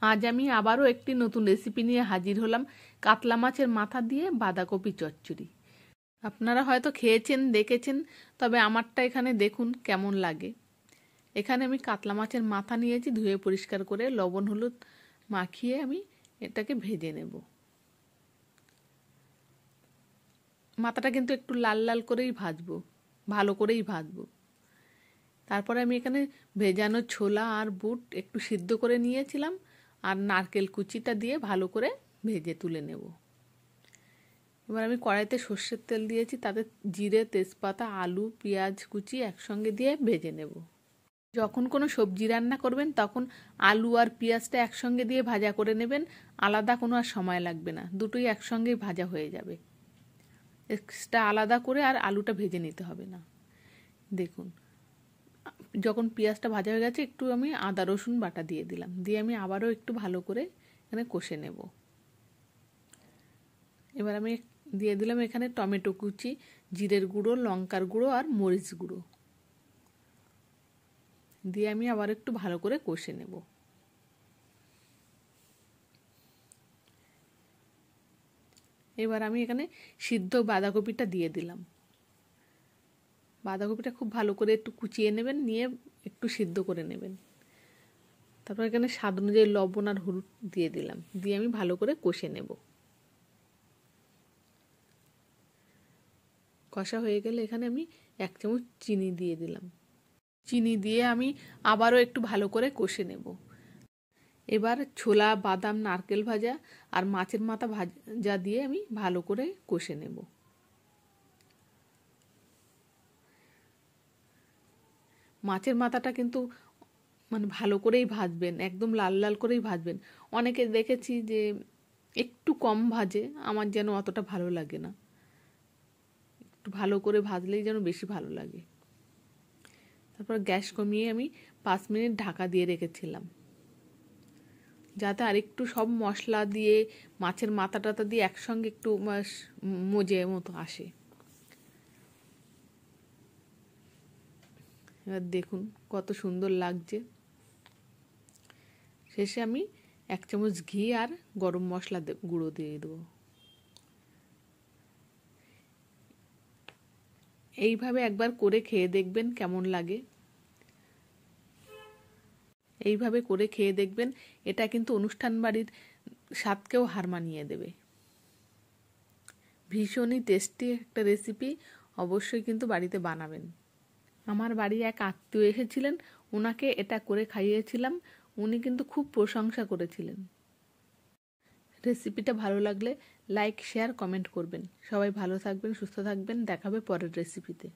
আজ আমি আবারও একটি নতুন রেসিপি নিয়ে হাজির হলাম, কাতলা মাছের মাথা দিয়ে বাঁধাকপি চচ্চড়ি। আপনারা হয়তো খেয়েছেন, দেখেছেন, তবে আমারটা এখানে দেখুন কেমন লাগে। এখানে আমি কাতলা মাছের মাথা নিয়েছি, ধুয়ে পরিষ্কার করে লবণ হলুদ মাখিয়ে আমি এটাকে ভেজে নেব। মাথাটা কিন্তু একটু লাল লাল করেই ভাজবো, ভালো করেই ভাজবো। তারপরে আমি এখানে ভেজানো ছোলা আর বুট একটু সিদ্ধ করে নিয়েছিলাম, আর নারকেল কুচিটা দিয়ে ভালো করে ভেজে তুলে নেব। এবার আমি কড়াইতে সর্ষের তেল দিয়েছি, তাতে জিরে, তেজপাতা, আলু, পেঁয়াজ কুচি একসঙ্গে দিয়ে ভেজে নেব। যখন কোনো সবজি রান্না করবেন তখন আলু আর পেঁয়াজটা একসঙ্গে দিয়ে ভাজা করে নেবেন, আলাদা কোনো আর সময় লাগবে না, দুটোই একসঙ্গেই ভাজা হয়ে যাবে। এক্সট্রা আলাদা করে আর আলুটা ভেজে নিতে হবে না। দেখুন, যখন পেঁয়াজটা ভাজা হয়ে গেছে একটু আমি আদা রসুন বাটা দিয়ে দিলাম, দিয়ে আমি আবারও একটু ভালো করে এখানে কষে নেব। এবার আমি দিয়ে দিলাম এখানে টমেটো কুচি, জিরের গুঁড়ো, লঙ্কার গুঁড়ো আর মরিচ গুঁড়ো দিয়ে আমি আবার একটু ভালো করে কষে নেব। এবার আমি এখানে সিদ্ধ বাঁধাকপিটা দিয়ে দিলাম। বাঁধাকপিটা খুব ভালো করে একটু কুচিয়ে নেবেন, নিয়ে একটু সিদ্ধ করে নেবেন। তারপর এখানে স্বাদ অনুযায়ী লবণ আর হলুদ দিয়ে দিলাম, দিয়ে আমি ভালো করে কষে নেব। কষা হয়ে গেলে এখানে আমি 1 চামচ চিনি দিয়ে দিলাম। চিনি দিয়ে আমি আবারও একটু ভালো করে কষে নেব। এবার ছোলা, বাদাম, নারকেল ভাজা আর মাছের মাথা ভাজা দিয়ে আমি ভালো করে কষে নেব। মাছের মাথাটা কিন্তু ভালো করেই ভাজবেন, একদম লাল লাল করেই ভাজবেন। অনেকে দেখেছি যে একটু কম ভাজে, আমার যেন অতটা ভালো লাগে না। একটু ভালো করে ভাজলেই যেন বেশি ভালো লাগে। তারপর গ্যাস কমিয়ে আমি 5 মিনিট ঢাকা দিয়ে রেখেছিলাম, যাতে আরেকটু সব মশলা দিয়ে মাছের মাথা টাথা দিয়ে একসঙ্গে একটু মজে মতো আসে। এবার দেখুন কত সুন্দর লাগছে। শেষে আমি 1 চামচ ঘি আর গরম মশলা গুঁড়ো দিয়ে দেবো। এইভাবে একবার করে খেয়ে দেখবেন কেমন লাগে। এইভাবে করে খেয়ে দেখবেন, এটা কিন্তু অনুষ্ঠান বাড়ির স্বাদকেও হার মানিয়ে দেবে। ভীষণই টেস্টি একটা রেসিপি, অবশ্যই কিন্তু বাড়িতে বানাবেন। আমার বাড়ি এক আত্মীয় এসেছিলেন, ওনাকে এটা করে খাইয়েছিলাম, উনি কিন্তু খুব প্রশংসা করেছিলেন। রেসিপিটা ভালো লাগলে লাইক, শেয়ার, কমেন্ট করবেন। সবাই ভালো থাকবেন, সুস্থ থাকবেন, দেখা হবে পরের রেসিপিতে।